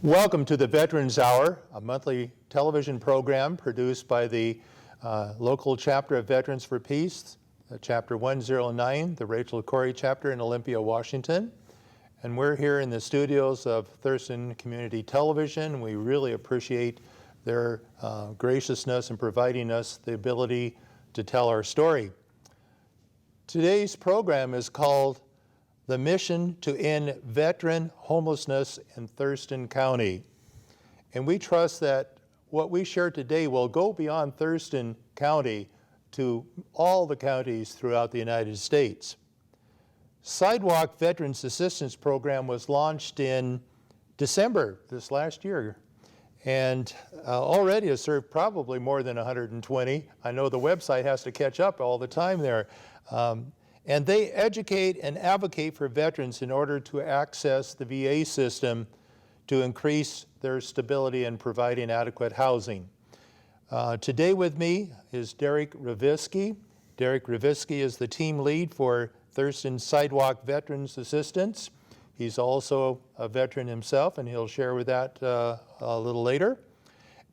Welcome to the Veterans Hour, a monthly television program produced by the local chapter of Veterans for Peace, Chapter 109, the Rachel Corrie chapter in Olympia, Washington. And we're here in the studios of Thurston Community Television. We really appreciate their graciousness in providing us the ability to tell our story. Today's program is called The Mission to End Veteran Homelessness in Thurston County. And we trust that what we share today will go beyond Thurston County to all the counties throughout the United States. SideWalk Veterans Assistance Program was launched in December this last year, and already has served probably more than 120. I know the website has to catch up all the time there. And they educate and advocate for veterans in order to access the VA system to increase their stability in providing adequate housing. Today with me is Revisky. Revisky is the team lead for Thurston SideWalk Veterans Assistance. He's also a veteran himself, and he'll share with that a little later.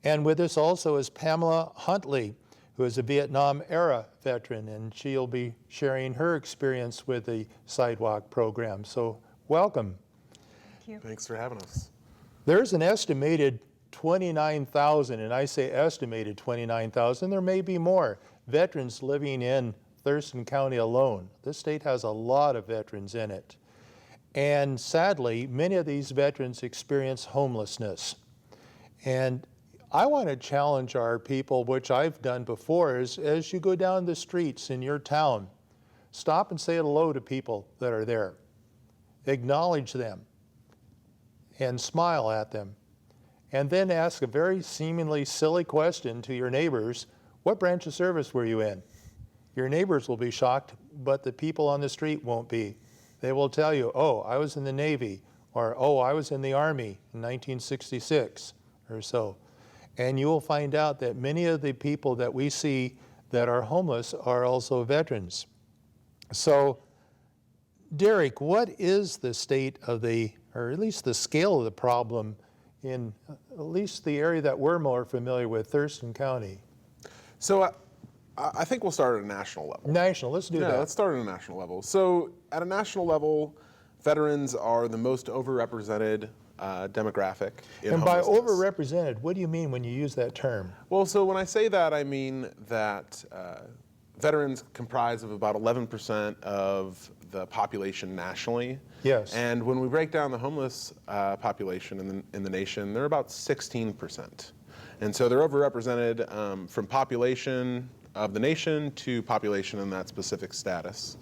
And with us also is Pamela Huntley, who is a Vietnam-era veteran, and she'll be sharing her experience with the SideWalk program. So welcome. Thank you. Thanks for having us. There's an estimated 29,000, and I say estimated 29,000, there may be more, veterans living in Thurston County alone. This state has a lot of veterans in it. And sadly, many of these veterans experience homelessness. And I want to challenge our people, which I've done before, is as you go down the streets in your town, stop and say hello to people that are there. Acknowledge them and smile at them. And then ask a very seemingly silly question to your neighbors: what branch of service were you in? Your neighbors will be shocked, but the people on the street won't be. They will tell you, oh, I was in the Navy, or oh, I was in the Army in 1966 or so. And you will find out that many of the people that we see that are homeless are also veterans. So, Derek, what is the state of or at least the scale of the problem in at least the area that we're more familiar with, Thurston County? So I think we'll start at a national level. National, let's do that. Yeah, let's start at a national level. So at a national level, veterans are the most overrepresented demographic in And by homelessness. overrepresented, what do you mean when you use that term? Well, so when I say that, I mean that veterans comprise of about 11% of the population nationally. Yes. And when we break down the homeless population in the nation, they're about 16%. And so they're overrepresented from population of the nation to population in that specific status.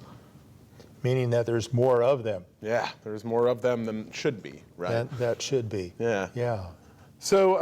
Meaning that there's more of them. Yeah, there's more of them than should be, right? That should be. Yeah. Yeah. So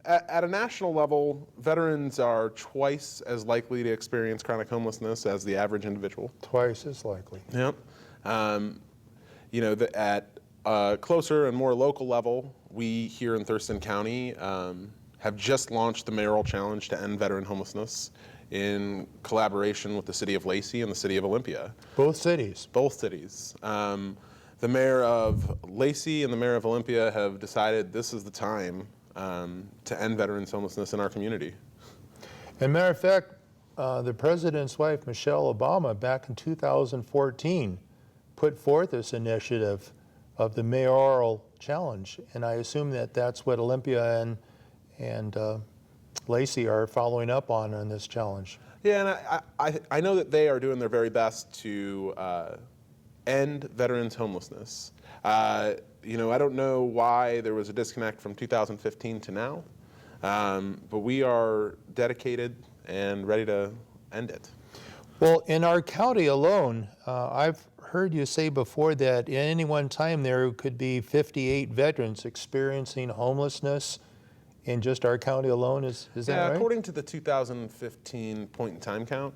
at a national level, veterans are twice as likely to experience chronic homelessness as the average individual. Twice as likely. Yep. You know, at a closer and more local level, we here in Thurston County have just launched the mayoral challenge to end veteran homelessness in collaboration with the city of Lacey and the city of Olympia. Both cities. Both cities. The mayor of Lacey and the mayor of Olympia have decided this is the time to end veterans homelessness in our community. As a matter of fact, the president's wife, Michelle Obama, back in 2014, put forth this initiative of the mayoral challenge. And I assume that that's what Olympia and Lacey are following up on this challenge. Yeah, and I know that they are doing their very best to end veterans homelessness. You know, I don't know why there was a disconnect from 2015 to now, but we are dedicated and ready to end it. Well, in our county alone, I've heard you say before that at any one time there could be 58 veterans experiencing homelessness in just our county alone. Is that right? Yeah, according to the 2015 point-in-time count,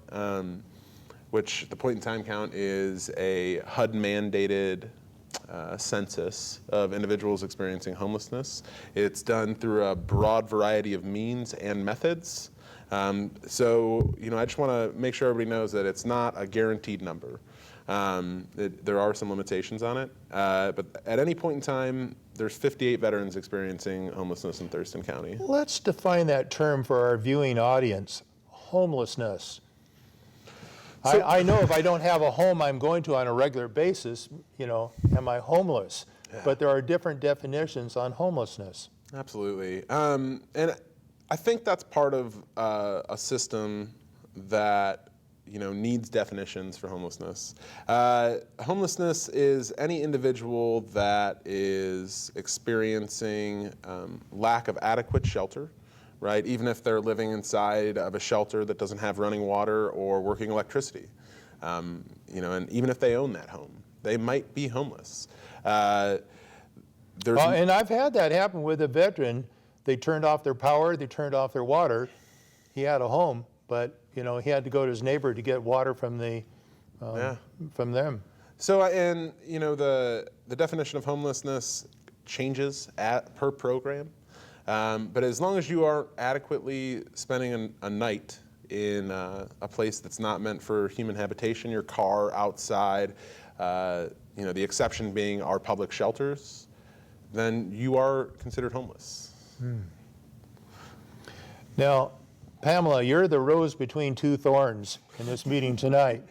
which the point-in-time count is a HUD-mandated census of individuals experiencing homelessness. It's done through a broad variety of means and methods. So, I just want to make sure everybody knows that it's not a guaranteed number. There are some limitations on it, but at any point in time, there's 58 veterans experiencing homelessness in Thurston County. Let's define that term for our viewing audience, homelessness. I know if I don't have a home I'm going to on a regular basis, am I homeless? Yeah. But there are different definitions on homelessness. Absolutely. And I think that's part of a system that needs definitions for homelessness. Homelessness is any individual that is experiencing lack of adequate shelter, right? Even if they're living inside of a shelter that doesn't have running water or working electricity. And even if they own that home, they might be homeless. And I've had that happen with a veteran. They turned off their power, they turned off their water. He had a home, but he had to go to his neighbor to get water from from them. So, and the definition of homelessness changes per program, but as long as you aren't adequately spending a night in a place that's not meant for human habitation, your car outside, the exception being our public shelters, then you are considered homeless. Now, Pamela, you're the rose between two thorns in this meeting tonight.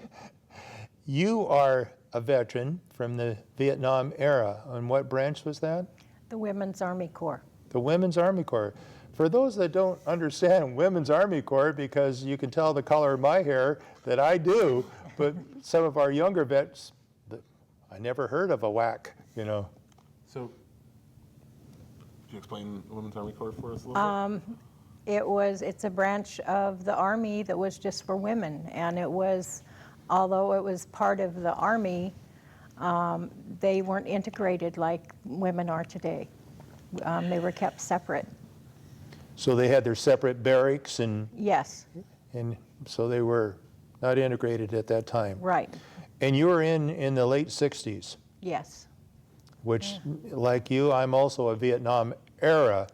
You are a veteran from the Vietnam era. And what branch was that? The Women's Army Corps. The Women's Army Corps. For those that don't understand Women's Army Corps, because you can tell the color of my hair that I do, but some of our younger vets, I never heard of a WAC, So, could you explain the Women's Army Corps for us a little bit? It's a branch of the Army that was just for women, and although it was part of the Army, they weren't integrated like women are today. They were kept separate. So they had their separate barracks and Yes, so they were not integrated at that time. right, And you were in the late 60s, yes. which, like you, I'm also a Vietnam era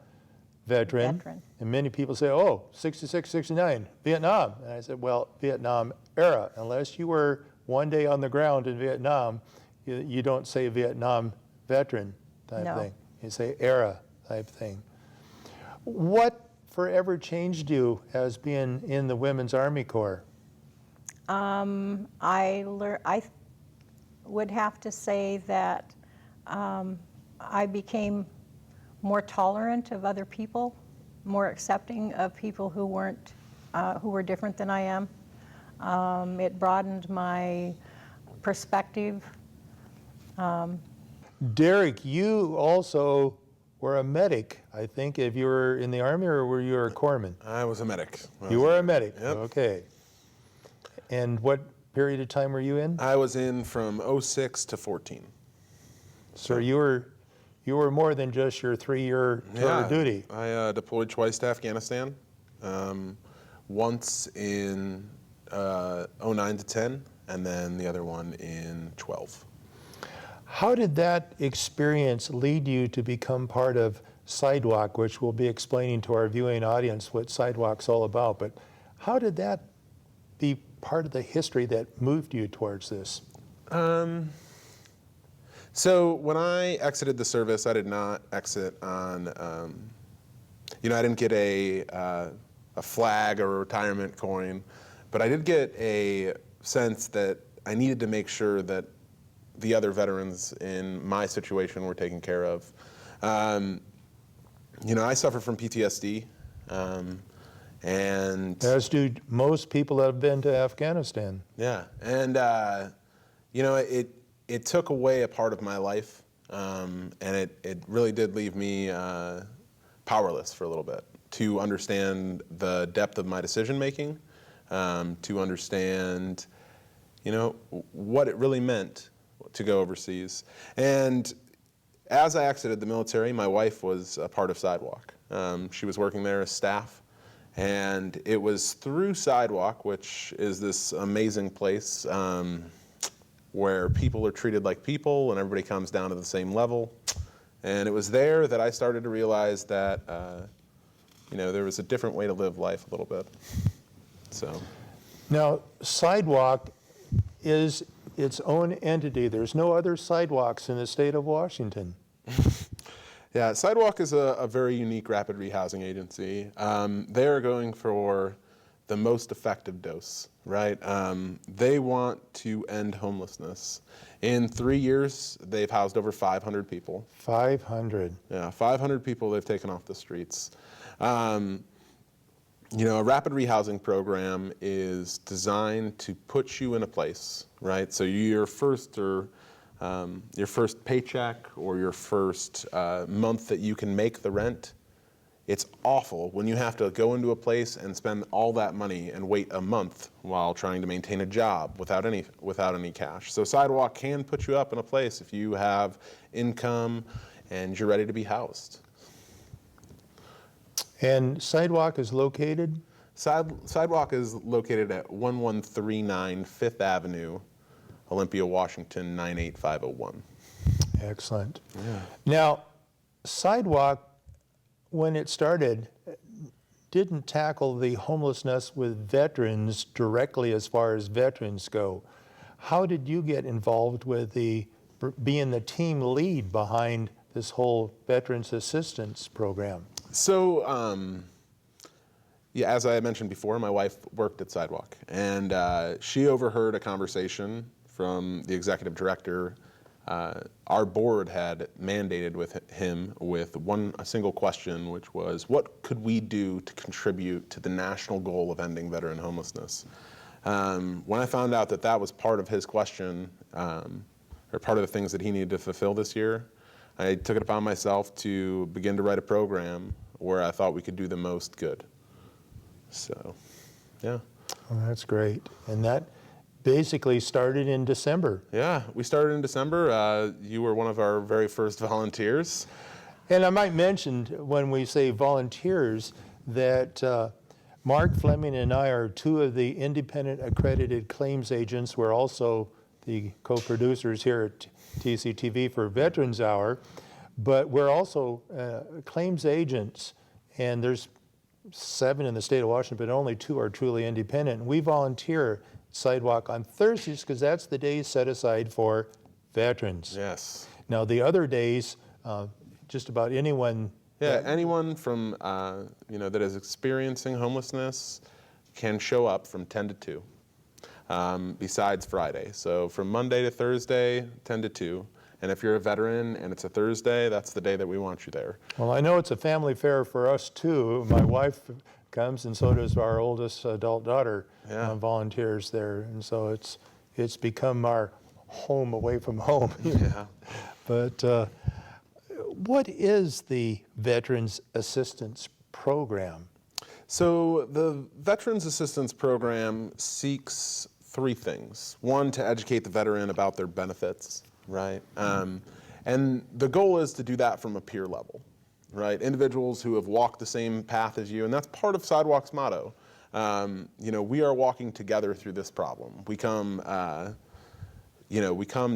veteran. And many people say, oh, 66, 69, Vietnam. And I said, well, Vietnam era. Unless you were one day on the ground in Vietnam, you don't say Vietnam veteran type No. thing. You say era type thing. What forever changed you as being in the Women's Army Corps? I would have to say that I became more tolerant of other people, more accepting of people who were different than I am. It broadened my perspective. Derek, you also were a medic, I think, if you were in the Army, or were you a corpsman? I was a medic. You were a medic, Yep. Okay. And what period of time were you in? I was in from 06 to 14. So you were more than just your 3-year tour of duty. I deployed twice to Afghanistan, once in 09 to 10, and then the other one in 12. How did that experience lead you to become part of SideWalk, which we'll be explaining to our viewing audience what SideWalk's all about, but how did that be part of the history that moved you towards this? So when I exited the service, I did not exit on, I didn't get a flag or a retirement coin, but I did get a sense that I needed to make sure that the other veterans in my situation were taken care of. I suffer from PTSD, and As do most people that have been to Afghanistan. yeah, and it took away a part of my life, and it really did leave me powerless for a little bit to understand the depth of my decision making, to understand, what it really meant to go overseas. And as I exited the military, my wife was a part of SideWalk. She was working there as staff, and it was through SideWalk, which is this amazing place where people are treated like people and everybody comes down to the same level. And it was there that I started to realize that there was a different way to live life a little bit. So. Now, SideWalk is its own entity. There's no other sidewalks in the state of Washington. Yeah, SideWalk is a very unique rapid rehousing agency. They are going for the most effective dose, right? They want to end homelessness. In 3 years, they've housed over 500 people. 500. Yeah, 500 people they've taken off the streets. A rapid rehousing program is designed to put you in a place, right? So your first paycheck or your first month that you can make the rent, it's awful when you have to go into a place and spend all that money and wait a month while trying to maintain a job without any cash. So SideWalk can put you up in a place if you have income and you're ready to be housed. And SideWalk is located? SideWalk is located at 1139 Fifth Avenue, Olympia, Washington, 98501. Excellent. Yeah. Now, SideWalk, when it started, didn't tackle the homelessness with veterans directly as far as veterans go. How did you get involved with being the team lead behind this whole Veterans Assistance Program? So, as I mentioned before, my wife worked at SideWalk, and she overheard a conversation from the executive director. Our board had mandated him with a single question, which was, what could we do to contribute to the national goal of ending veteran homelessness? When I found out that was part of his question, or part of the things that he needed to fulfill this year, I took it upon myself to begin to write a program where I thought we could do the most good. So, yeah. Oh, that's great. And that basically started in December. Yeah, we started in December. You were one of our very first volunteers. And I might mention, when we say volunteers, that Mark Fleming and I are two of the independent accredited claims agents. We're also the co-producers here at TCTV for Veterans Hour, but we're also claims agents, and there's 7 in the state of Washington, but only 2 are truly independent. And we volunteer SideWalk on Thursdays because that's the day set aside for veterans. Yes. Now the other days, just about anyone. Yeah, anyone from that is experiencing homelessness can show up from 10 to 2. Besides Friday. So from Monday to Thursday, 10 to 2. And if you're a veteran and it's a Thursday, that's the day that we want you there. Well, I know it's a family fair for us too. My wife comes, and so does our oldest adult daughter. Yeah. Volunteers there, and so it's become our home away from home. Yeah. But what is the Veterans Assistance Program? So the Veterans Assistance Program seeks 3 things. 1, to educate the veteran about their benefits, right? And the goal is to do that from a peer level, right? Individuals who have walked the same path as you, and that's part of SideWalk's motto. We are walking together through this problem. We come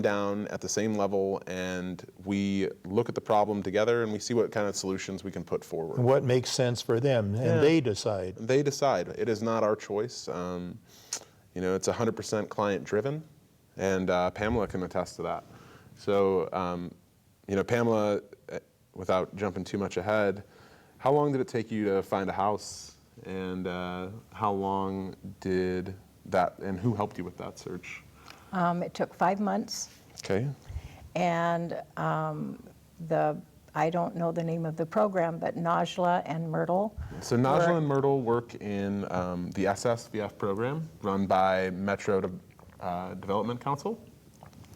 down at the same level, and we look at the problem together, and we see what kind of solutions we can put forward. What makes sense for them, and they decide. They decide. It is not our choice. It's 100% client driven, and Pamela can attest to that. So, Pamela, without jumping too much ahead, how long did it take you to find a house, and how long did that, and who helped you with that search? It took 5 months, Okay. and I don't know the name of the program, but Najla and Myrtle. So Najla and Myrtle work in the SSVF program run by Metro Development Council.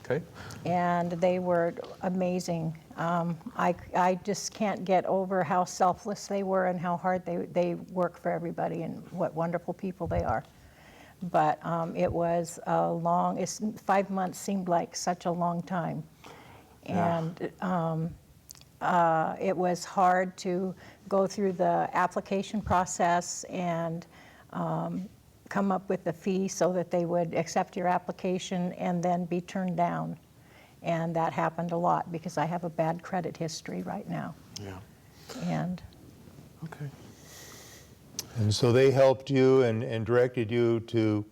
Okay. And they were amazing. I just can't get over how selfless they were and how hard they work for everybody, and what wonderful people they are. But it was 5 months seemed like such a long time. And it was hard to go through the application process and come up with a fee so that they would accept your application and then be turned down. And that happened a lot because I have a bad credit history right now. Yeah. And Okay. And so they helped you and directed you to,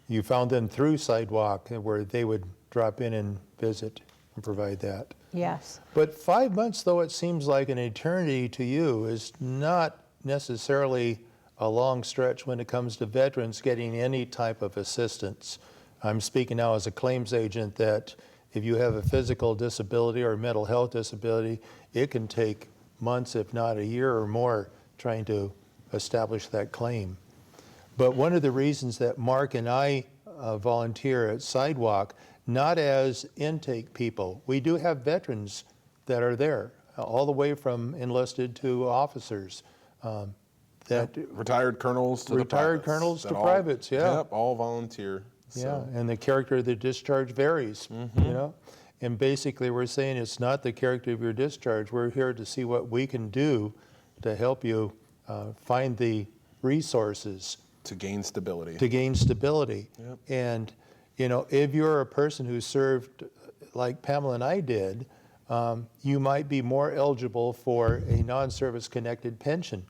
you found them through SideWalk where they would drop in and visit and provide that. Yes. But 5 months, though it seems like an eternity to you, is not necessarily a long stretch when it comes to veterans getting any type of assistance. I'm speaking now as a claims agent that if you have a physical disability or a mental health disability, it can take months, if not a year or more, trying to establish that claim. But one of the reasons that Mark and I volunteer at SideWalk, not as intake people, we do have veterans that are there, all the way from enlisted to officers. Retired colonels to Retired the privates. colonels to That all- privates, yeah. Yep, all volunteer. Yeah, So. and the character of the discharge varies, you know? And basically we're saying it's not the character of your discharge. We're here to see what we can do to help you find the resources To gain stability. to gain stability. Yep. And, you know, if you're a person who served like Pamela and I did, you might be more eligible for a non-service connected pension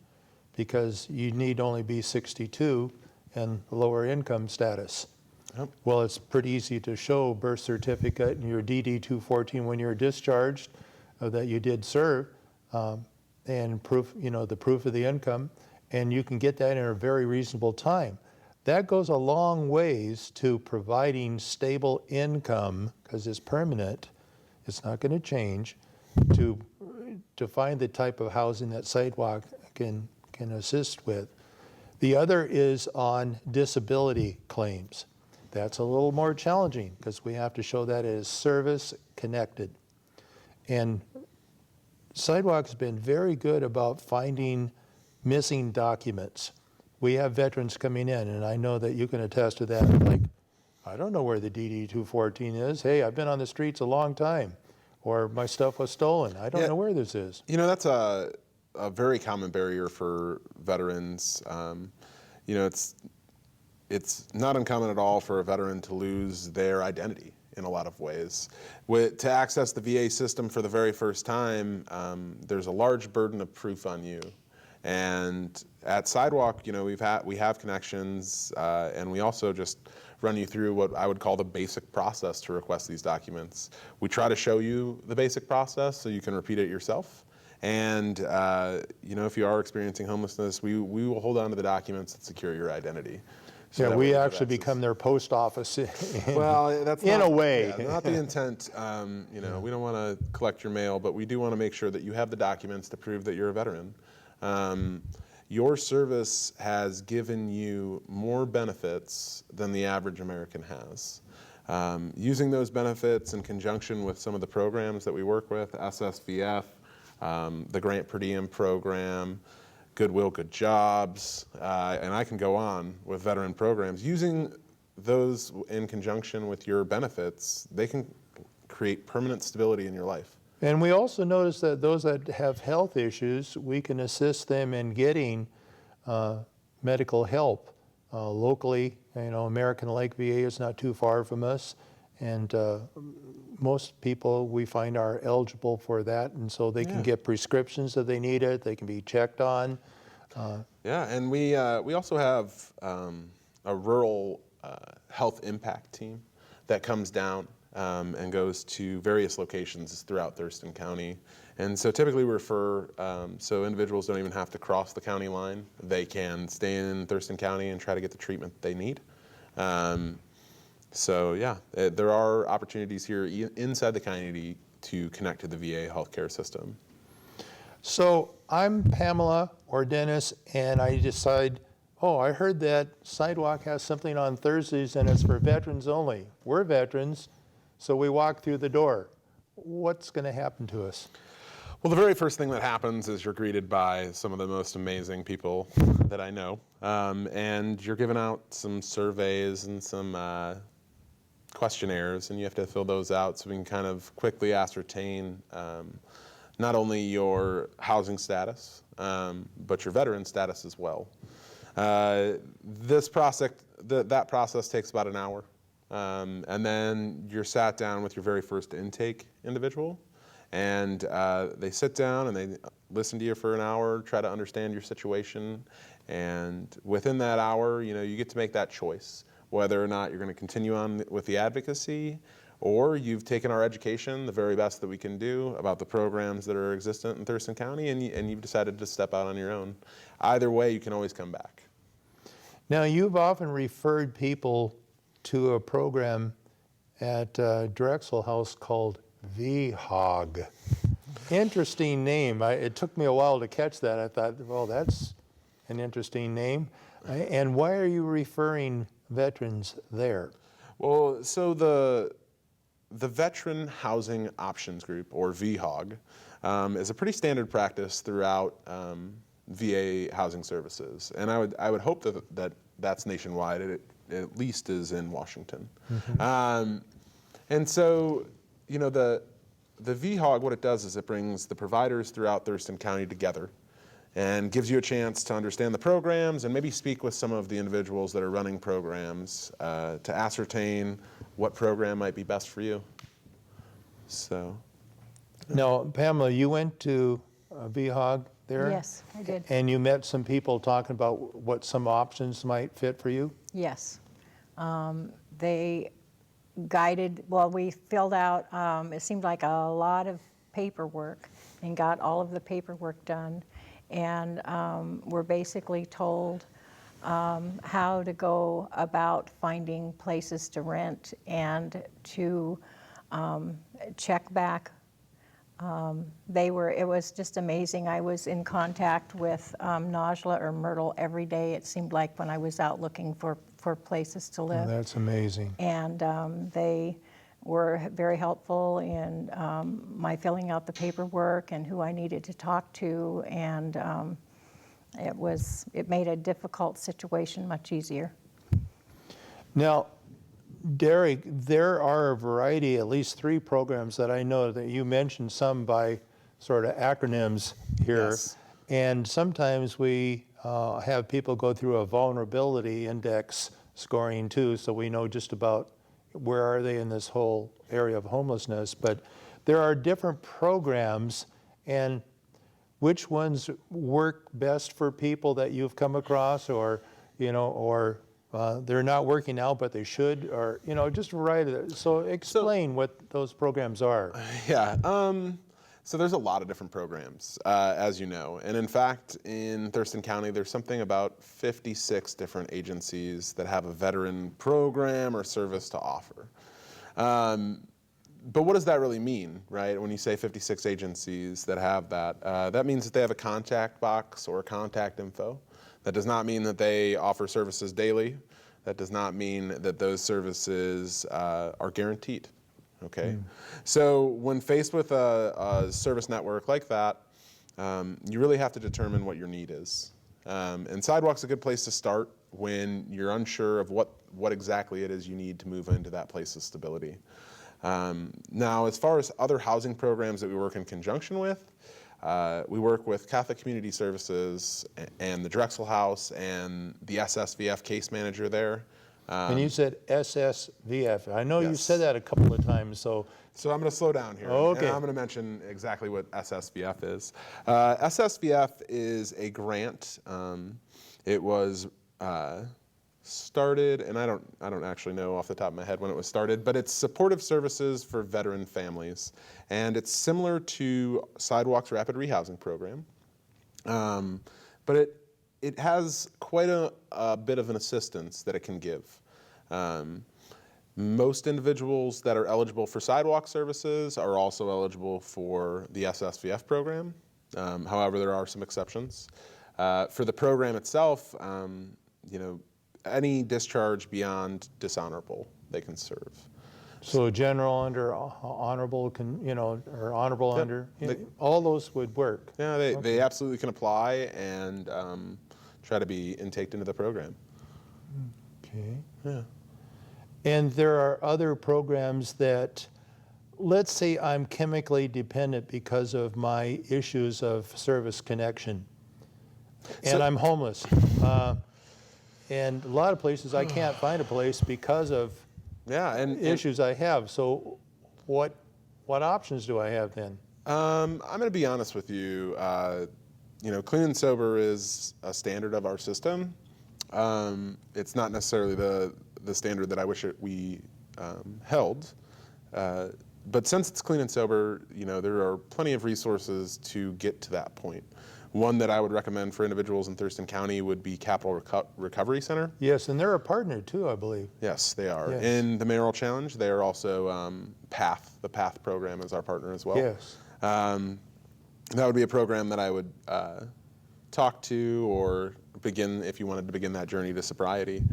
because you need only be 62 and lower income status. Yep. Well, it's pretty easy to show birth certificate and your DD-214 when you're discharged that you did serve, and proof, you know, the proof of the income, and you can get that in a very reasonable time. That goes a long ways to providing stable income, because it's permanent, it's not going to change, to find the type of housing that SideWalk can assist with. The other is on disability claims. That's a little more challenging because we have to show that it is service connected. And SideWalk's been very good about finding missing documents. We have veterans coming in, and I know that you can attest to that, like, I don't know where the DD-214 is. Hey, I've been on the streets a long time. Or my stuff was stolen. I don't know where this is. You know, that's a very common barrier for veterans. You know, it's not uncommon at all for a veteran to lose their identity in a lot of ways. To access the VA system for the very first time, there's a large burden of proof on you. And at SideWalk, you know, we have connections, and we also just run you through what I would call the basic process to request these documents. We try to show you the basic process so you can repeat it yourself. And you know, if you are experiencing homelessness, we will hold on to the documents that secure your identity. So Yeah, that we way you have actually access. become their post office Well, that's in not, a way. yeah, not the intent. You know, we don't want to collect your mail, but we do want to make sure that you have the documents to prove that you're a veteran. Your service has given you more benefits than the average American has. Using those benefits in conjunction with some of the programs that we work with, SSVF, the Grant Per Diem program, Goodwill, Good Jobs, and I can go on with veteran programs. Using those in conjunction with your benefits, they can create permanent stability in your life. And we also notice that those that have health issues, we can assist them in getting medical help locally. You know, American Lake VA is not too far from us, and most people we find are eligible for that, and so they can get prescriptions if they need it. They can be checked on. Yeah, and we also have a rural health impact team that comes down and goes to various locations throughout Thurston County. And so typically we refer, so individuals don't even have to cross the county line. They can stay in Thurston County and try to get the treatment they need. So yeah, there are opportunities here inside the county to connect to the VA healthcare system. So I'm Pamela or Dennis, and I decide, oh, I heard that SideWalk has something on Thursdays and it's for veterans only. We're veterans, so we walk through the door. What's going to happen to us? Well, the very first thing that happens is you're greeted by some of the most amazing people that I know, and you're given out some surveys and some questionnaires, and you have to fill those out so we can kind of quickly ascertain not only your housing status, but your veteran status as well. That process takes about an hour, and then you're sat down with your very first intake individual, and they sit down and they listen to you for an hour, try to understand your situation, and within that hour, you get to make that choice, whether or not you're going to continue on with the advocacy, or you've taken our education, the very best that we can do, about the programs that are existent in Thurston County, and you've decided to step out on your own. Either way, you can always come back. Now, you've often referred people to a program at Drexel House called VHOG. Interesting name. It took me a while to catch that. I thought, well, that's an interesting name. And why are you referring veterans there? Well, so the Veteran Housing Options Group, or VHOG, is a pretty standard practice throughout VA housing services, and I would hope that that's nationwide. It at least is in Washington. Mm-hmm. And so, the VHOG, what it does is it brings the providers throughout Thurston County together and gives you a chance to understand the programs and maybe speak with some of the individuals that are running programs to ascertain what program might be best for you. So. Now, Pamela, you went to VHOG there? Yes, I did. And you met some people talking about what some options might fit for you? Yes. They guided, well, we filled out, it seemed like a lot of paperwork, and got all of the paperwork done, and we're basically told how to go about finding places to rent and to check back. It was just amazing. I was in contact with Najla or Myrtle every day, it seemed like, when I was out looking for places to live. Oh, that's amazing. And they were very helpful in my filling out the paperwork and who I needed to talk to, and it made a difficult situation much easier. Now, Derek, there are a variety, at least 3 programs that I know that you mentioned some by sort of acronyms here. Yes. And sometimes we have people go through a vulnerability index scoring too, so we know just about where are they in this whole area of homelessness. But there are different programs, and which ones work best for people that you've come across, or they're not working out, but they should, or, just a variety. So explain what those programs are. Yeah, so there's a lot of different programs, as you know. And in fact, in Thurston County, there's something about 56 different agencies that have a veteran program or service to offer. But what does that really mean, right? When you say 56 agencies that have that, that means that they have a contact box or contact info. That does not mean that they offer services daily. That does not mean that those services are guaranteed, okay? So when faced with a service network like that, you really have to determine what your need is. And SideWalk's a good place to start when you're unsure of what exactly it is you need to move into that place of stability. Now, as far as other housing programs that we work in conjunction with, we work with Catholic Community Services and the Drexel House and the SSVF case manager there. And you said SSVF. I know you Yes. said that a couple of times, so. So I'm going to slow down here, Okay. and I'm going to mention exactly what SSVF is. SSVF is a grant. It was started, and I don't actually know off the top of my head when it was started, but it's supportive services for veteran families, and it's similar to SideWalk's Rapid Rehousing Program, but it has quite a bit of an assistance that it can give. Most individuals that are eligible for SideWalk services are also eligible for the SSVF program. However, there are some exceptions. For the program itself, any discharge beyond dishonorable, they can serve. So general under, honorable or honorable Yep. under, all those would work. Yeah, they absolutely can apply and try to be intaked into the program. Okay. Yeah. And there are other programs that, let's say I'm chemically dependent because of my issues of service connection, and I'm homeless. And a lot of places I can't find a place because of Yeah, and issues I have. So what options do I have then? I'm going to be honest with you. Clean and sober is a standard of our system. It's not necessarily the standard that I wish we held. But since it's clean and sober, there are plenty of resources to get to that point. One that I would recommend for individuals in Thurston County would be Capital Recovery Center. Yes, and they're a partner too, I believe. Yes, they are. Yes. In the Mayoral Challenge, they are also PATH. The PATH program is our partner as well. Yes. That would be a program that I would talk to or begin if you wanted to begin that journey to sobriety.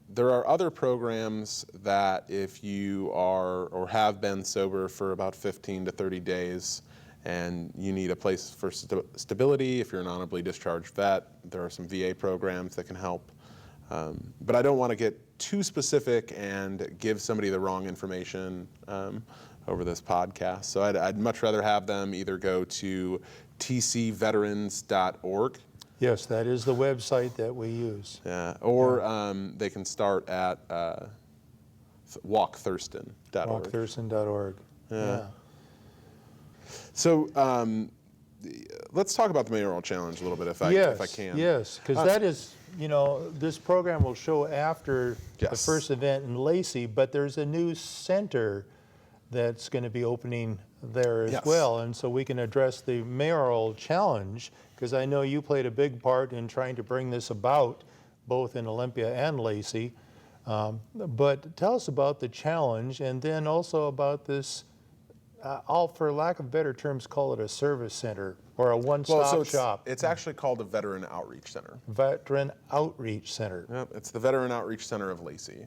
There are other programs that if you are or have been sober for about 15 to 30 days and you need a place for stability, if you're an honorably discharged vet, there are some VA programs that can help. But I don't want to get too specific and give somebody the wrong information over this podcast. So I'd much rather have them either go to tcveterans.org. Yes, that is the website that we use. Yeah, or they can start at walkthurston.org. Walkthurston.org. Yeah. So let's talk about the Mayoral Challenge a little bit, if I can. Yes, because that is, this program will show after the Yes. first event in Lacey, but there's a new center that's going to be opening there as Yes. well, and so we can address the Mayoral Challenge, because I know you played a big part in trying to bring this about, both in Olympia and Lacey. But tell us about the challenge, and then also about this, I'll, for lack of better terms, call it a service center or a one-stop shop. It's actually called a Veteran Outreach Center. Veteran Outreach Center. Yep, it's the Veteran Outreach Center of Lacey.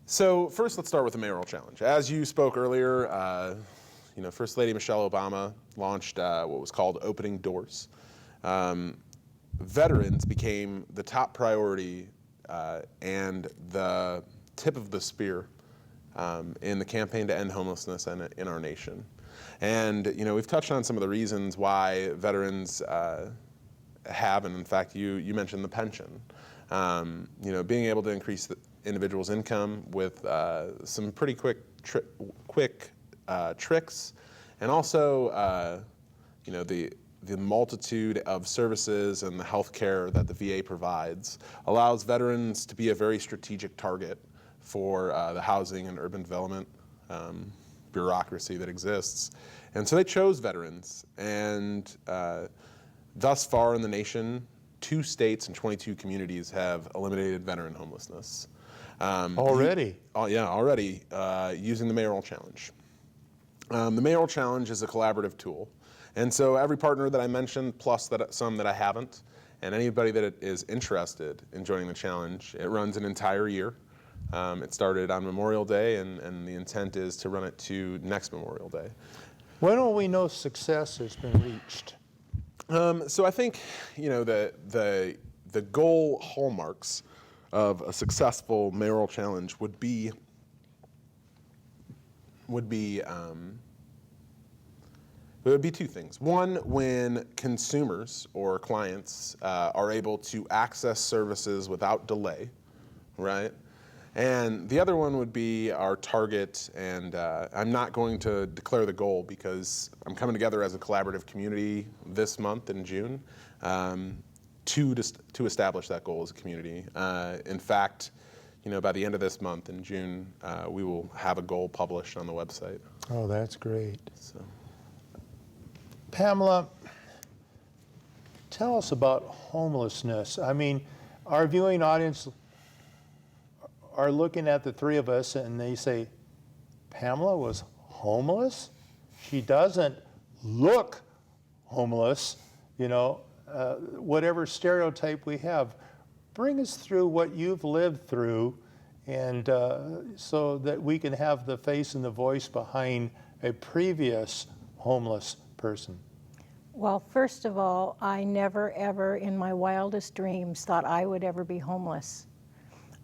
So first, let's start with the Mayoral Challenge. As you spoke earlier, First Lady Michelle Obama launched what was called Opening Doors. Veterans became the top priority and the tip of the spear in the campaign to end homelessness in our nation. And we've touched on some of the reasons why veterans have, and in fact, you mentioned the pension. Being able to increase the individual's income with some pretty quick tricks, and also the multitude of services and the health care that the VA provides allows veterans to be a very strategic target for the housing and urban development bureaucracy that exists. And so they chose veterans, and thus far in the nation, 2 states and 22 communities have eliminated veteran homelessness. Already? Already, using the Mayoral Challenge. The Mayoral Challenge is a collaborative tool. And so every partner that I mentioned, plus some that I haven't, and anybody that is interested in joining the challenge, it runs an entire year. It started on Memorial Day, and the intent is to run it to next Memorial Day. When will we know success has been reached? So I think, the goal hallmarks of a successful Mayoral Challenge would be 2 things. One, when consumers or clients are able to access services without delay, right? And the other one would be our target, and I'm not going to declare the goal because I'm coming together as a collaborative community this month in June to establish that goal as a community. In fact, by the end of this month in June, we will have a goal published on the website. Oh, that's great. So. Pamela, tell us about homelessness. I mean, our viewing audience are looking at the 3 of us and they say, Pamela was homeless? She doesn't look homeless, whatever stereotype we have. Bring us through what you've lived through, and so that we can have the face and the voice behind a previous homeless person. Well, first of all, I never, ever in my wildest dreams thought I would ever be homeless.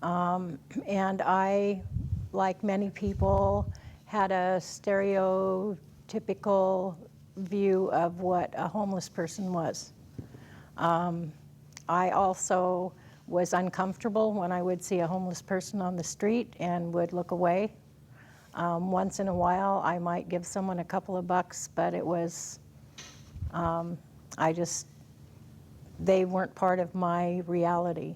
And I, like many people, had a stereotypical view of what a homeless person was. I also was uncomfortable when I would see a homeless person on the street and would look away. Once in a while, I might give someone a couple of bucks, but it was, they weren't part of my reality.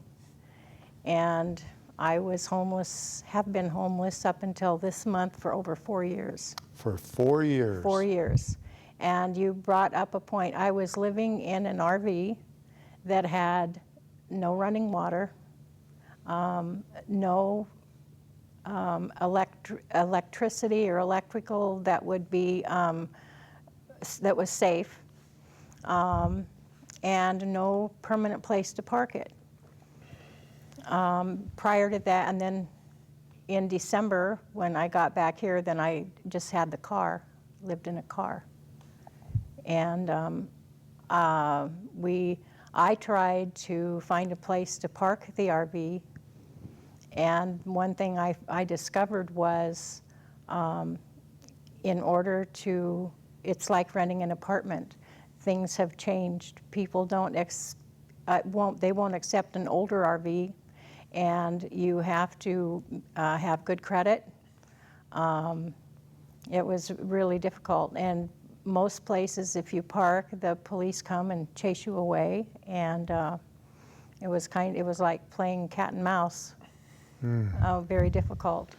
And I was homeless, have been homeless up until this month for over 4 years. For 4 years? 4 years. And you brought up a point. I was living in an RV that had no running water, no electricity or electrical that would be, that was safe, and no permanent place to park it. Prior to that, and then in December, when I got back here, then I just had the car, lived in a car. And I tried to find a place to park the RV, and one thing I discovered was in order to, it's like renting an apartment. Things have changed. People they won't accept an older RV, and you have to have good credit. It was really difficult, and most places, if you park, the police come and chase you away, and it was like playing cat and mouse. Very difficult.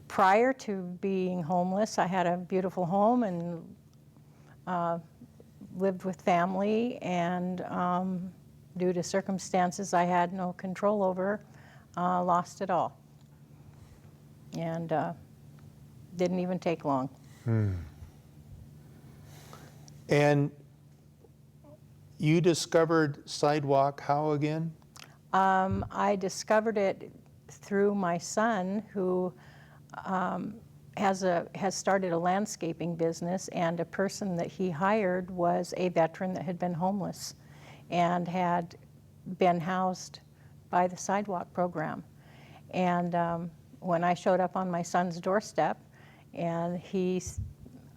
Prior to being homeless, I had a beautiful home and lived with family, and due to circumstances I had no control over, lost it all. And didn't even take long. And you discovered SideWalk how again? I discovered it through my son, who has started a landscaping business, and a person that he hired was a veteran that had been homeless and had been housed by the SideWalk program. And when I showed up on my son's doorstep, and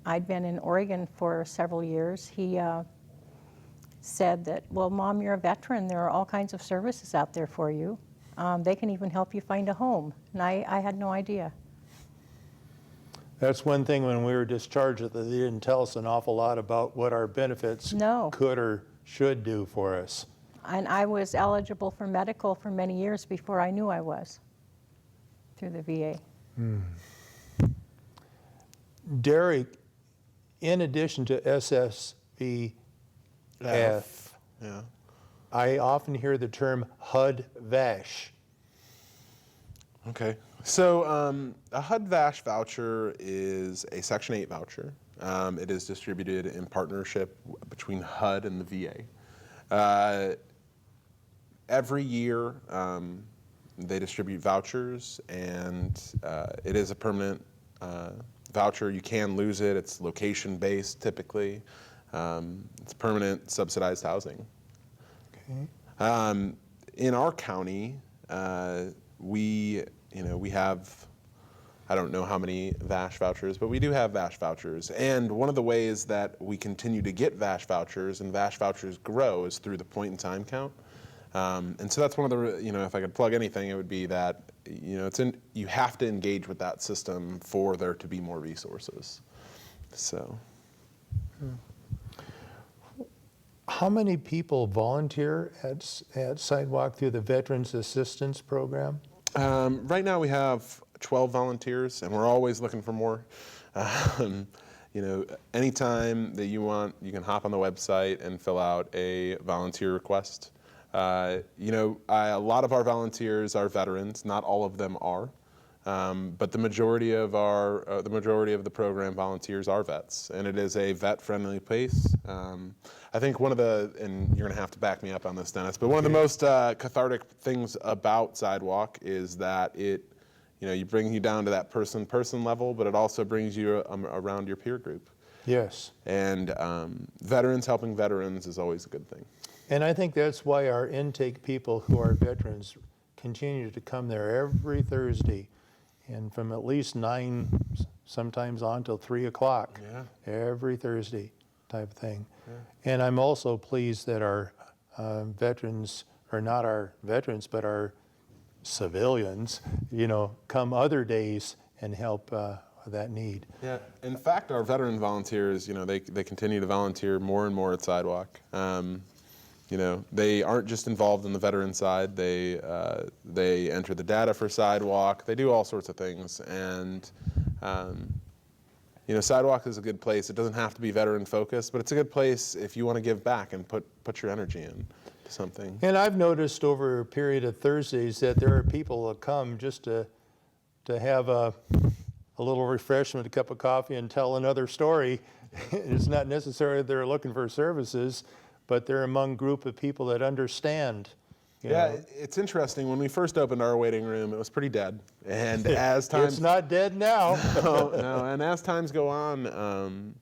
I'd been in Oregon for several years, he said that, well, Mom, you're a veteran. There are all kinds of services out there for you. They can even help you find a home. And I had no idea. That's one thing when we were discharged, that they didn't tell us an awful lot about what our benefits could or should do for us. And I was eligible for medical for many years before I knew I was, through the VA. Derek, in addition to SSVF, Yeah. I often hear the term HUD-VASH. Okay. So a HUD-VASH voucher is a Section 8 voucher. It is distributed in partnership between HUD and the VA. Every year they distribute vouchers, and it is a permanent voucher. You can lose it. It's location-based typically. It's permanent subsidized housing. Okay. In our county, we have, I don't know how many VASH vouchers, but we do have VASH vouchers. And one of the ways that we continue to get VASH vouchers and VASH vouchers grow is through the point in time count. And so that's one of the, if I could plug anything, it would be that, you have to engage with that system for there to be more resources. So. How many people volunteer at SideWalk through the Veterans Assistance Program? Right now we have 12 volunteers, and we're always looking for more. Anytime that you want, you can hop on the website and fill out a volunteer request. A lot of our volunteers are veterans. Not all of them are, but the majority of the program volunteers are vets, and it is a vet-friendly place. I think one of and you're going to have to back me up on this, Dennis, but one of the most cathartic things about SideWalk is that it brings you down to that person level, but it also brings you around your peer group. Yes. And veterans helping veterans is always a good thing. And I think that's why our intake people who are veterans continue to come there every Thursday, and from at least 9, sometimes on till 3 o'clock, every Thursday type of thing. Yeah. And I'm also pleased that our veterans, or not our veterans, but our civilians, come other days and help that need. Yeah, in fact, our veteran volunteers, they continue to volunteer more and more at SideWalk. They aren't just involved in the veteran side. They enter the data for SideWalk. They do all sorts of things, and SideWalk is a good place. It doesn't have to be veteran focused, but it's a good place if you want to give back and put your energy in to something. And I've noticed over a period of Thursdays that there are people that come just to have a little refreshment, a cup of coffee, and tell another story. It's not necessarily they're looking for services, but they're among a group of people that understand. Yeah, it's interesting. When we first opened our waiting room, it was pretty dead. And as time... It's not dead now. No, and as times go on,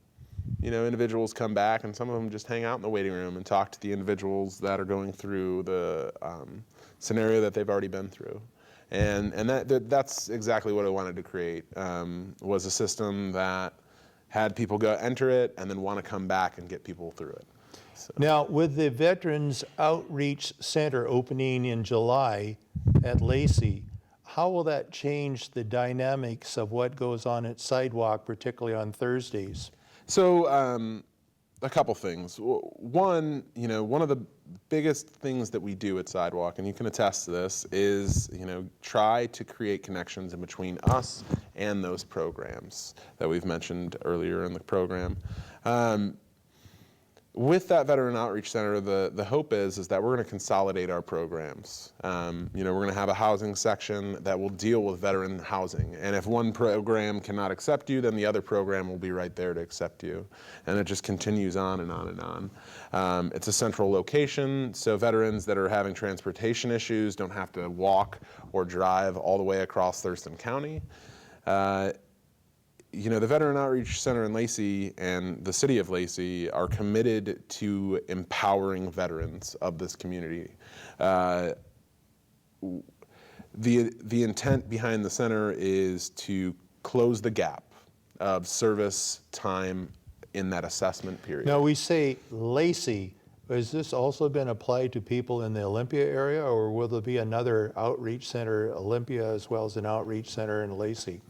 individuals come back, and some of them just hang out in the waiting room and talk to the individuals that are going through the scenario that they've already been through. And that's exactly what I wanted to create, was a system that had people go enter it and then want to come back and get people through it. So. Now, with the Veterans Outreach Center opening in July at Lacey, how will that change the dynamics of what goes on at SideWalk, particularly on Thursdays? So, a couple things. One, one of the biggest things that we do at SideWalk, and you can attest to this, is try to create connections in between us and those programs that we've mentioned earlier in the program. With that Veteran Outreach Center, the hope is that we're going to consolidate our programs. We're going to have a housing section that will deal with veteran housing. And if one program cannot accept you, then the other program will be right there to accept you. And it just continues on and on and on. It's a central location, so veterans that are having transportation issues don't have to walk or drive all the way across Thurston County. The Veteran Outreach Center in Lacey and the city of Lacey are committed to empowering veterans of this community. The intent behind the center is to close the gap of service time in that assessment period. Now, we say Lacey. Has this also been applied to people in the Olympia area, or will there be another outreach center, Olympia, as well as an outreach center in Lacey?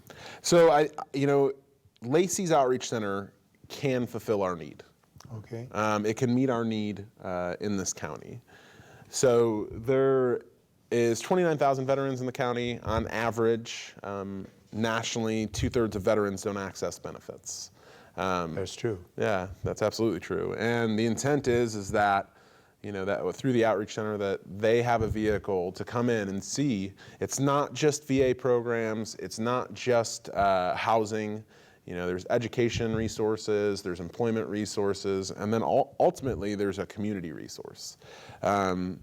So Lacey's Outreach Center can fulfill our need. Okay. It can meet our need in this county. So there is 29,000 veterans in the county. On average, nationally, 2/3 of veterans don't access benefits. That's true. Yeah, that's absolutely true. And the intent is that, that through the Outreach Center, that they have a vehicle to come in and see. It's not just VA programs. It's not just housing. There's education resources, there's employment resources, and then ultimately there's a community resource. The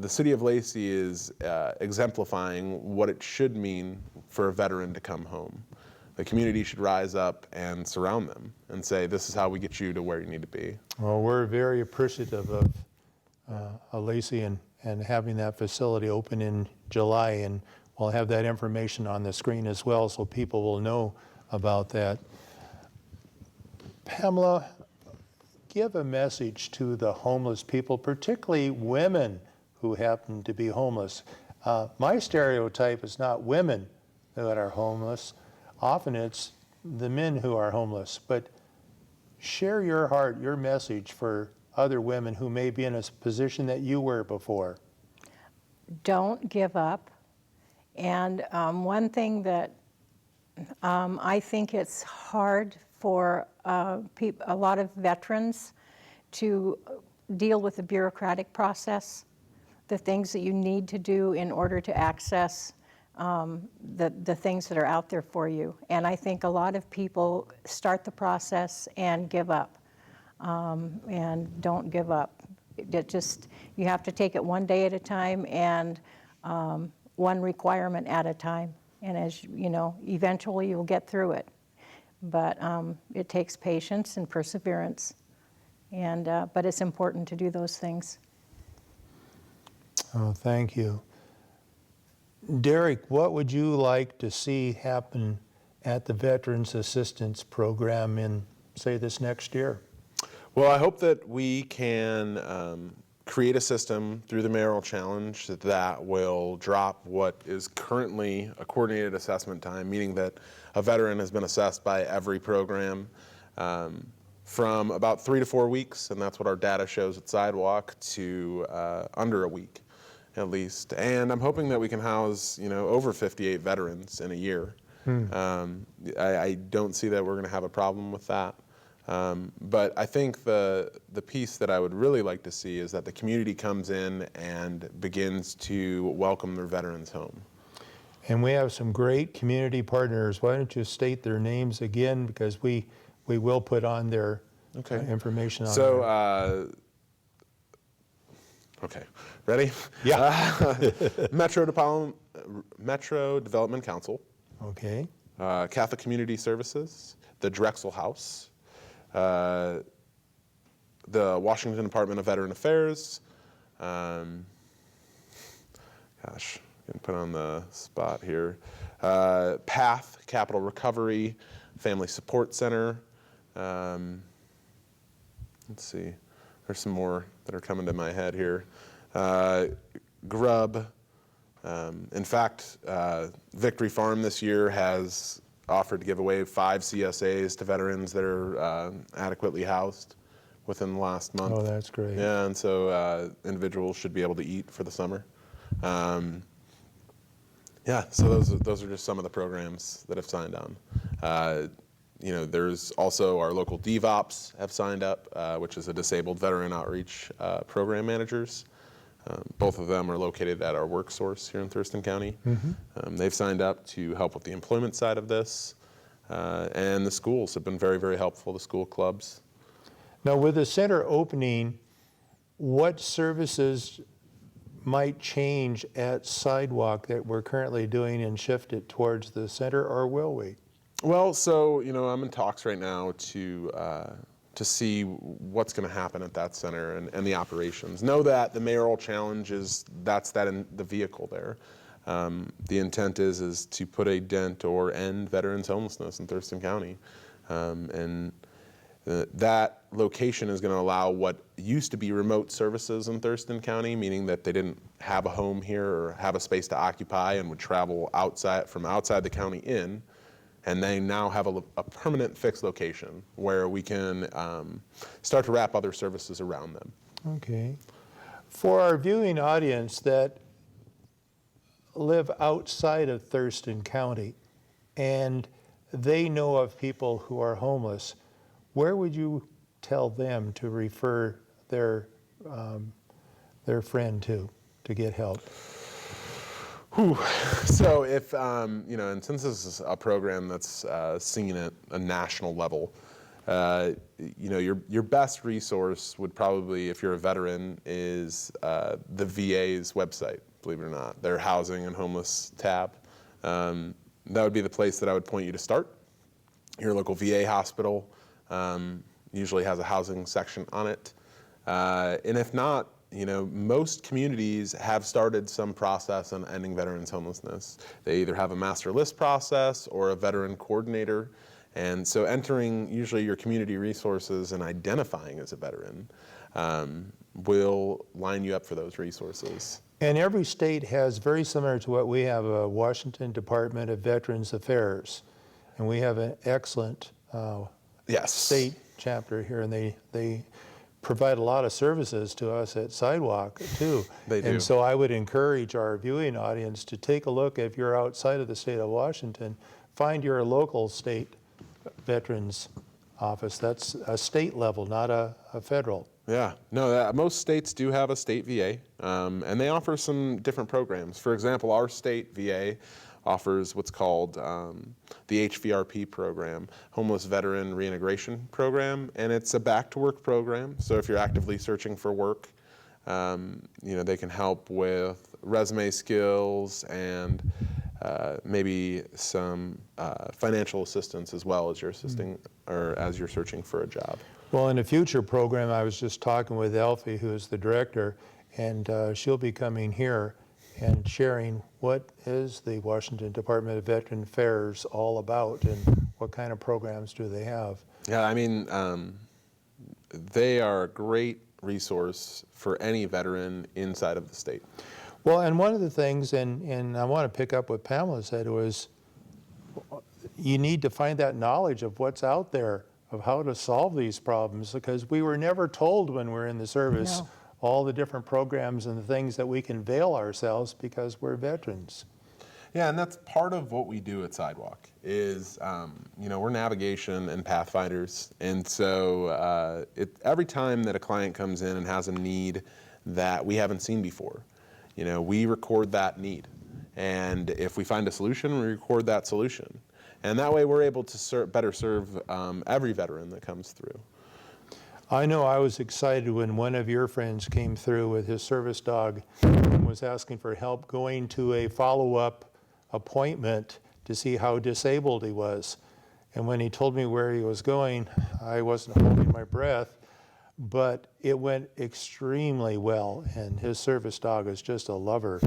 city of Lacey is exemplifying what it should mean for a veteran to come home. The community should rise up and surround them and say, this is how we get you to where you need to be. Well, we're very appreciative of Lacey and having that facility open in July, and we'll have that information on the screen as well so people will know about that. Pamela, give a message to the homeless people, particularly women who happen to be homeless. My stereotype is not women that are homeless. Often it's the men who are homeless. But share your heart, your message for other women who may be in a position that you were before. Don't give up. And one thing that I think it's hard for a lot of veterans to deal with the bureaucratic process, the things that you need to do in order to access the things that are out there for you. And I think a lot of people start the process and give up, and don't give up. You have to take it one day at a time and one requirement at a time. And as you know, eventually you'll get through it. But it takes patience and perseverance. And but it's important to do those things. Oh, thank you. Derek, what would you like to see happen at the Veterans Assistance Program in, say, this next year? Well, I hope that we can create a system through the mayoral challenge that will drop what is currently a coordinated assessment time, meaning that a veteran has been assessed by every program from about 3 to 4 weeks, and that's what our data shows at SideWalk, to under a week at least. And I'm hoping that we can house, over 58 veterans in a year. I don't see that we're going to have a problem with that. But I think the piece that I would really like to see is that the community comes in and begins to welcome their veterans home. And we have some great community partners. Why don't you state their names again, because we will put on their information on there. So, okay, ready? Yeah. Metro Development Council, Okay. Catholic Community Services, the Drexel House, the Washington Department of Veteran Affairs, gosh, getting put on the spot here, PATH, Capital Recovery, Family Support Center. Let's see, there's some more that are coming to my head here. Grub. In fact, Victory Farm this year has offered to give away 5 CSAs to veterans that are adequately housed within the last month. Oh, that's great. Yeah, and so individuals should be able to eat for the summer. Yeah, so those are just some of the programs that have signed on. There's also our local DVOPs have signed up, which is a disabled veteran outreach program managers. Both of them are located at our work source here in Thurston County. They've signed up to help with the employment side of this. And the schools have been very, very helpful, the school clubs. Now, with the center opening, what services might change at SideWalk that we're currently doing and shift it towards the center, or will we? Well, so, I'm in talks right now to see what's going to happen at that center and the operations. Know that the mayoral challenge that's in the vehicle there. The intent is to put a dent or end veterans homelessness in Thurston County. And that location is going to allow what used to be remote services in Thurston County, meaning that they didn't have a home here or have a space to occupy and would travel from outside the county in. And they now have a permanent fixed location where we can start to wrap other services around them. Okay. For our viewing audience that live outside of Thurston County and they know of people who are homeless, where would you tell them to refer their friend to get help? So if, and since this is a program that's seen at a national level, your best resource would probably, if you're a veteran, is the VA's website, believe it or not, their housing and homeless tab. That would be the place that I would point you to start. Your local VA hospital usually has a housing section on it. And if not, most communities have started some process on ending veterans homelessness. They either have a master list process or a veteran coordinator. And so entering usually your community resources and identifying as a veteran will line you up for those resources. And every state has, very similar to what we have, a Washington Department of Veterans Affairs. And we have an excellent state chapter here, and they provide a lot of services to us at SideWalk too. They do. And so I would encourage our viewing audience to take a look. If you're outside of the state of Washington, find your local state veterans office. That's a state level, not a federal. Yeah, no, most states do have a state VA, and they offer some different programs. For example, our state VA offers what's called the HVRP program, Homeless Veteran Reintegration Program, and it's a back-to-work program. So if you're actively searching for work, they can help with resume skills and maybe some financial assistance as well as you're assisting or as you're searching for a job. Well, in a future program, I was just talking with Elfie, who is the director, and she'll be coming here and sharing what is the Washington Department of Veteran Affairs all about and what kind of programs do they have. Yeah, I mean, they are a great resource for any veteran inside of the state. Well, and one of the things, and I want to pick up what Pamela said, was you need to find that knowledge of what's out there, of how to solve these problems, because we were never told when we're in the service No. all the different programs and the things that we can avail ourselves because we're veterans. Yeah, and that's part of what we do at SideWalk is, we're navigation and pathfinders. And so every time that a client comes in and has a need that we haven't seen before, we record that need. And if we find a solution, we record that solution. And that way we're able to better serve every veteran that comes through. I know I was excited when one of your friends came through with his service dog and was asking for help going to a follow-up appointment to see how disabled he was. And when he told me where he was going, I wasn't holding my breath, but it went extremely well. And his service dog is just a lover,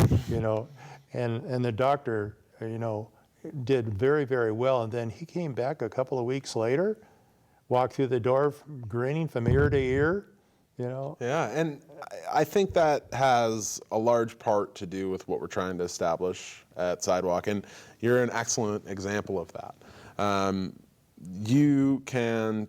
and the doctor, did very, very well. And then he came back a couple of weeks later, walked through the door grinning from ear to ear, Yeah, and I think that has a large part to do with what we're trying to establish at SideWalk, and you're an excellent example of that. You can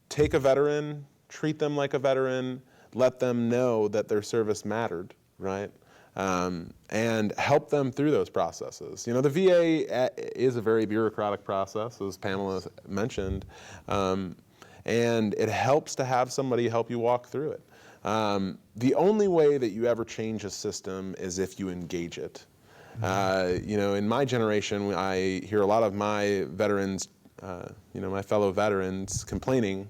take a veteran, treat them like a veteran, let them know that their service mattered, right? And help them through those processes. The VA is a very bureaucratic process, as Pamela mentioned, and it helps to have somebody help you walk through it. The only way that you ever change a system is if you engage it. In my generation, I hear a lot of my veterans, my fellow veterans complaining,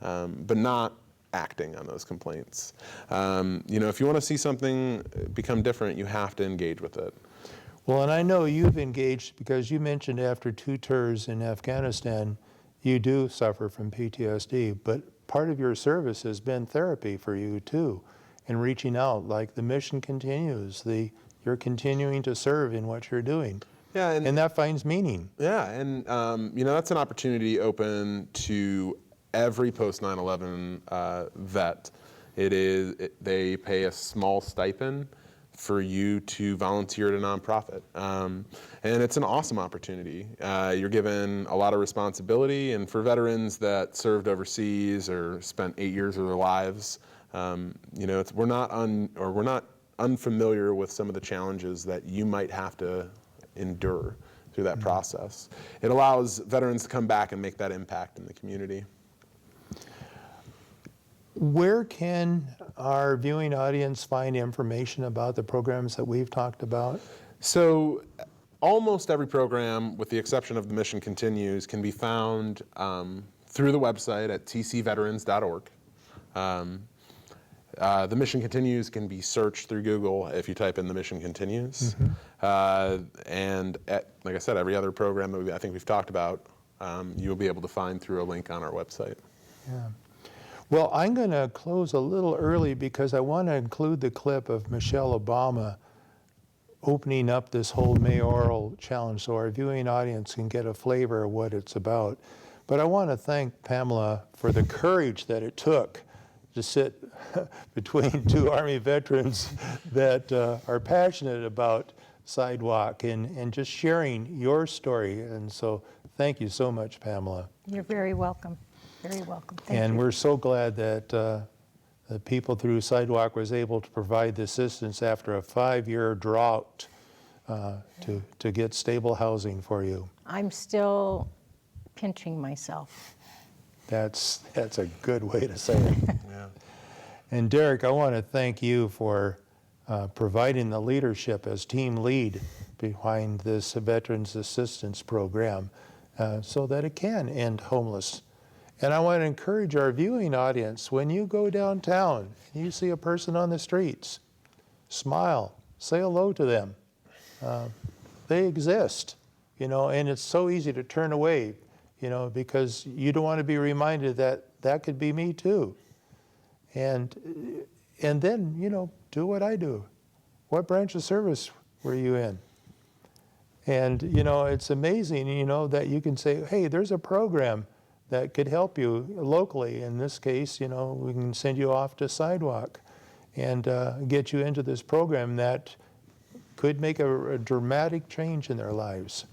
but not acting on those complaints. If you want to see something become different, you have to engage with it. Well, and I know you've engaged because you mentioned after 2 tours in Afghanistan, you do suffer from PTSD, but part of your service has been therapy for you too, and reaching out, like the mission continues, you're continuing to serve in what you're doing. Yeah, and that finds meaning. Yeah, and that's an opportunity open to every post 9/11 vet. They pay a small stipend for you to volunteer at a nonprofit. And it's an awesome opportunity. You're given a lot of responsibility, and for veterans that served overseas or spent 8 years of their lives, we're not unfamiliar with some of the challenges that you might have to endure through that process. It allows veterans to come back and make that impact in the community. Where can our viewing audience find information about the programs that we've talked about? So almost every program, with the exception of the Mission Continues, can be found through the website at tcveterans.org. The Mission Continues can be searched through Google if you type in the Mission Continues. And like I said, every other program that I think we've talked about, you'll be able to find through a link on our website. Yeah. Well, I'm going to close a little early because I want to include the clip of Michelle Obama opening up this whole mayoral challenge so our viewing audience can get a flavor of what it's about. But I want to thank Pamela for the courage that it took to sit between 2 Army veterans that are passionate about SideWalk and just sharing your story. And so thank you so much, Pamela. You're very welcome. Very welcome. Thank And you. we're so glad that the people through SideWalk was able to provide the assistance after a 5-year drought to get stable housing for you. I'm still pinching myself. That's a good way to say it. Yeah. And Derek, I want to thank you for providing the leadership as team lead behind this Veterans Assistance Program so that it can end homeless. And I want to encourage our viewing audience, when you go downtown and you see a person on the streets, smile, say hello to them. They exist, and it's so easy to turn away, because you don't want to be reminded that that could be me too. And then, do what I do. What branch of service were you in? And, it's amazing, that you can say, hey, there's a program that could help you locally. In this case, you know, we can send you off to SideWalk and get you into this program that could make a dramatic change in their lives.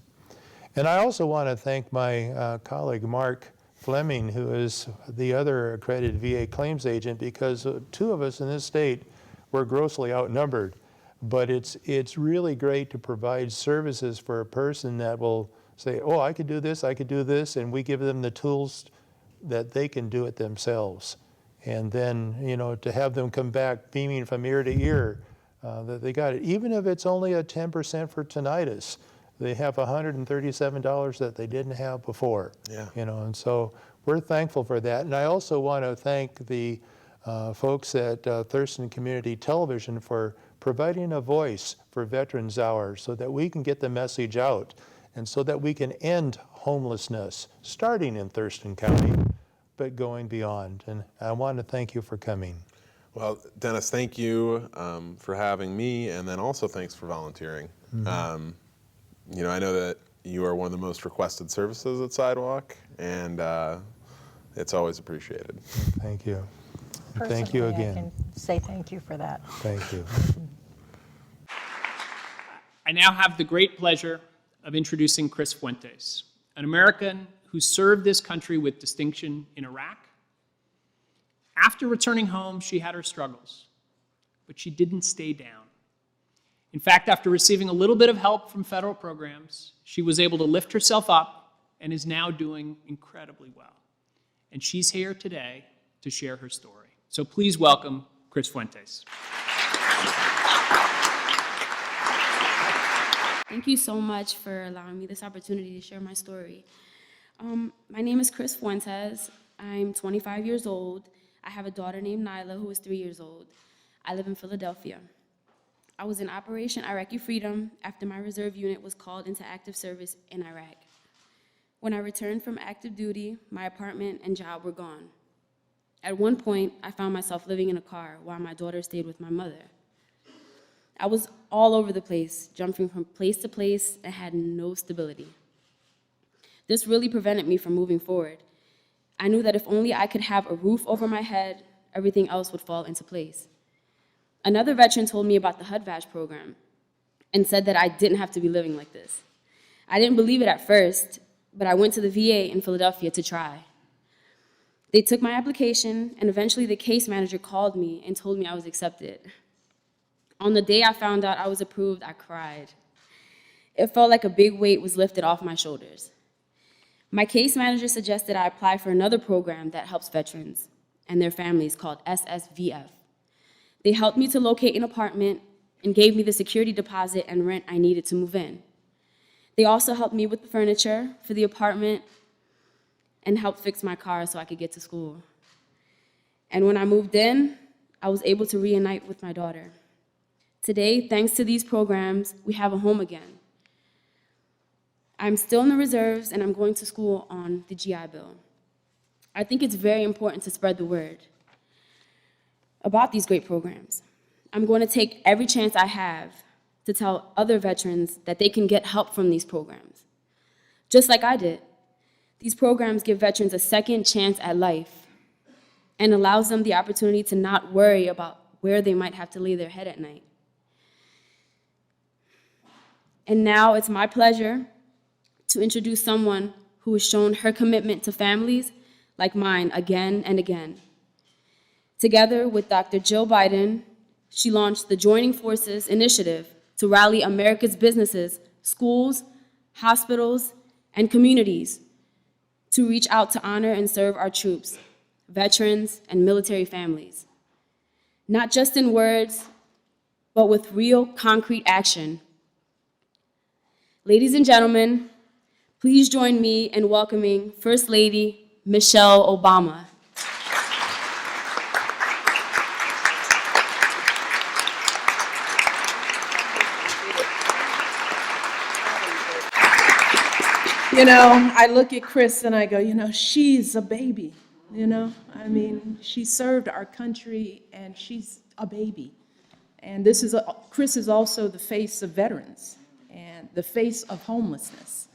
And I also want to thank my colleague Mark Fleming, who is the other accredited VA claims agent, because two of us in this state were grossly outnumbered. But it's really great to provide services for a person that will say, oh, I could do this, and we give them the tools that they can do it themselves. And then, you know, to have them come back beaming from ear to ear that they got it. Even if it's only a 10% for tinnitus, they have $137 that they didn't have before. Yeah. You know, and so we're thankful for that. And I also want to thank the folks at Thurston Community Television for providing a voice for Veterans Hour so that we can get the message out and so that we can end homelessness, starting in Thurston County, but going beyond. And I want to thank you for coming. Well, Dennis, thank you for having me, and then also thanks for volunteering. Mm-hmm. You know, I know that you are one of the most requested services at SideWalk, and it's always appreciated. Thank you. And thank you Personally, again. I can say thank you for that. Thank you. I now have the great pleasure of introducing Chris Fuentes, an American who served this country with distinction in Iraq. After returning home, she had her struggles, but she didn't stay down. In fact, after receiving a little bit of help from federal programs, she was able to lift herself up and is now doing incredibly well. And she's here today to share her story. So please welcome Chris Fuentes. Thank you so much for allowing me this opportunity to share my story. My name is Chris Fuentes. I'm 25 years old. I have a daughter named Nyla who is 3 years old. I live in Philadelphia. I was in Operation Iraqi Freedom after my reserve unit was called into active service in Iraq. When I returned from active duty, my apartment and job were gone. At one point, I found myself living in a car while my daughter stayed with my mother. I was all over the place, jumping from place to place, and had no stability. This really prevented me from moving forward. I knew that if only I could have a roof over my head, everything else would fall into place. Another veteran told me about the HUD-VASH program and said that I didn't have to be living like this. I didn't believe it at first, but I went to the VA in Philadelphia to try. They took my application, and eventually the case manager called me and told me I was accepted. On the day I found out I was approved, I cried. It felt like a big weight was lifted off my shoulders. My case manager suggested I apply for another program that helps veterans and their families called SSVF. They helped me to locate an apartment and gave me the security deposit and rent I needed to move in. They also helped me with the furniture for the apartment and helped fix my car so I could get to school. And when I moved in, I was able to reunite with my daughter. Today, thanks to these programs, we have a home again. I'm still in the reserves and I'm going to school on the GI Bill. I think it's very important to spread the word about these great programs. I'm going to take every chance I have to tell other veterans that they can get help from these programs. Just like I did, these programs give veterans a second chance at life and allows them the opportunity to not worry about where they might have to lay their head at night. And now it's my pleasure to introduce someone who has shown her commitment to families like mine again and again. Together with Dr. Jill Biden, she launched the Joining Forces initiative to rally America's businesses, schools, hospitals, and communities to reach out to honor and serve our troops, veterans, and military families. Not just in words, but with real, concrete action. Ladies and gentlemen, please join me in welcoming First Lady Michelle Obama. You know, I look at Chris and I go, you know, she's a baby, you know? I mean, she served our country and she's a baby. And Chris is also the face of veterans and the face of homelessness.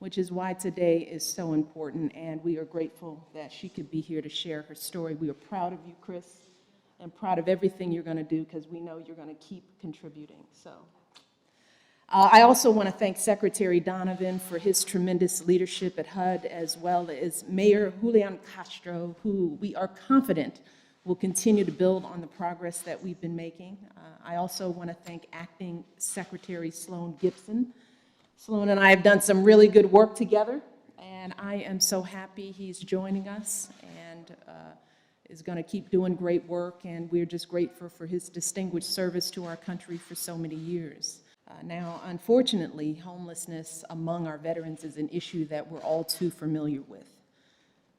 which is why today is so important, and we are grateful that she could be here to share her story. We are proud of you, Chris, and proud of everything you're going to do, because we know you're going to keep contributing. So, I also want to thank Secretary Donovan for his tremendous leadership at HUD, as well as Mayor Julian Castro, who we are confident will continue to build on the progress that we've been making. I also want to thank Acting Secretary Sloan Gibson. Sloan and I have done some really good work together, and I am so happy he's joining us and is going to keep doing great work, and we're just grateful for his distinguished service to our country for so many years. Now, unfortunately, homelessness among our veterans is an issue that we're all too familiar with.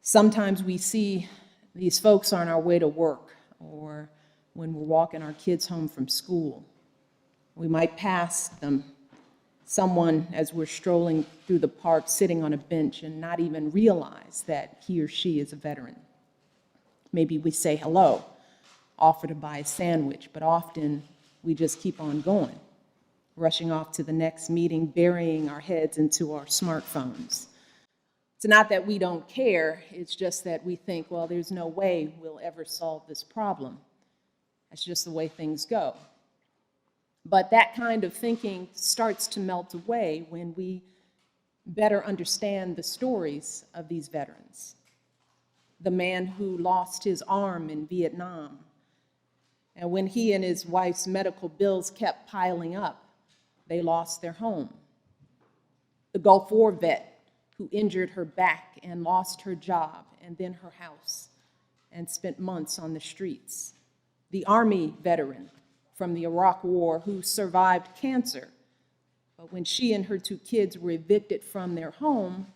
Sometimes we see these folks on our way to work, or when we're walking our kids home from school. We might pass someone as we're strolling through the park, sitting on a bench, and not even realize that he or she is a veteran. Maybe we say hello, offer to buy a sandwich, but often we just keep on going, rushing off to the next meeting, burying our heads into our smartphones. It's not that we don't care, it's just that we think, well, there's no way we'll ever solve this problem. That's just the way things go. But that kind of thinking starts to melt away when we better understand the stories of these veterans. The man who lost his arm in Vietnam, and when he and his wife's medical bills kept piling up, they lost their home. The Gulf War vet who injured her back and lost her job and then her house and spent months on the streets. The Army veteran from the Iraq War who survived cancer, but when she and her 2 kids were evicted from their home,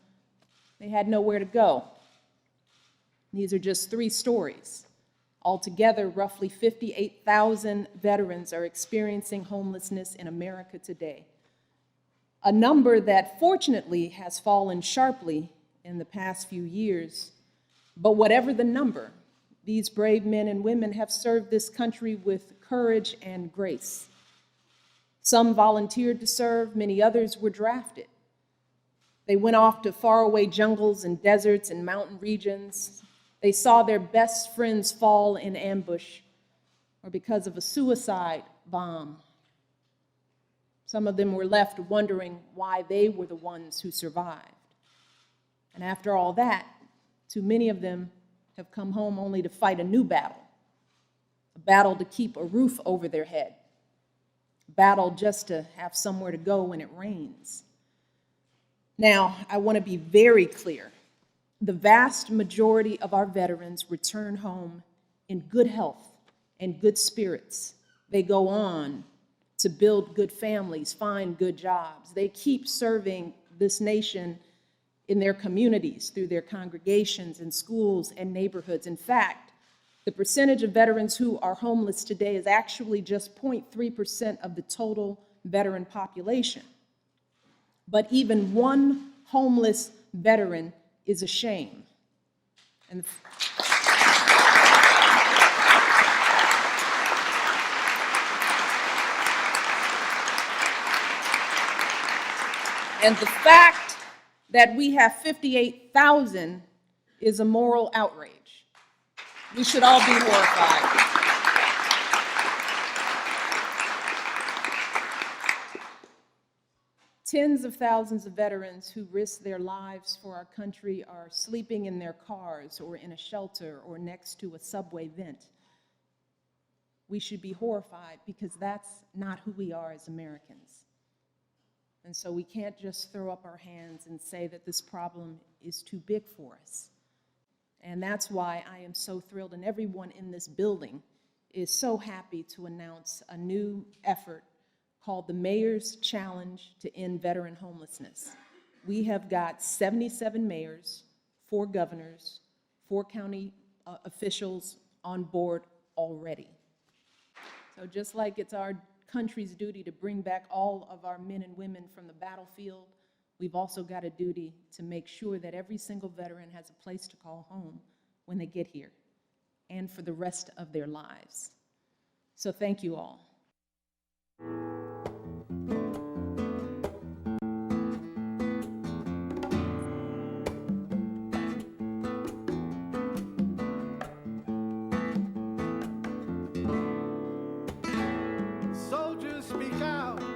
they had nowhere to go. These are just 3 stories. Altogether, roughly 58,000 veterans are experiencing homelessness in America today, a number that fortunately has fallen sharply in the past few years. But whatever the number, these brave men and women have served this country with courage and grace. Some volunteered to serve, many others were drafted. They went off to faraway jungles and deserts and mountain regions. They saw their best friends fall in ambush or because of a suicide bomb. Some of them were left wondering why they were the ones who survived. And after all that, too many of them have come home only to fight a new battle, a battle to keep a roof over their head, a battle just to have somewhere to go when it rains. Now, I want to be very clear. The vast majority of our veterans return home in good health and good spirits. They go on to build good families, find good jobs. They keep serving this nation in their communities through their congregations and schools and neighborhoods. In fact, the percentage of veterans who are homeless today is actually just 0.3% of the total veteran population. But even one homeless veteran is a shame. And the fact that we have 58,000 is a moral outrage. We should all be horrified. Tens of thousands of veterans who risk their lives for our country are sleeping in their cars or in a shelter or next to a subway vent. We should be horrified because that's not who we are as Americans. And so we can't just throw up our hands and say that this problem is too big for us. And that's why I am so thrilled, and everyone in this building is so happy to announce a new effort called the Mayor's Challenge to End Veteran Homelessness. We have got 77 mayors, 4 governors, 4 county officials on board already. So just like it's our country's duty to bring back all of our men and women from the battlefield, we've also got a duty to make sure that every single veteran has a place to call home when they get here and for the rest of their lives. So thank you all.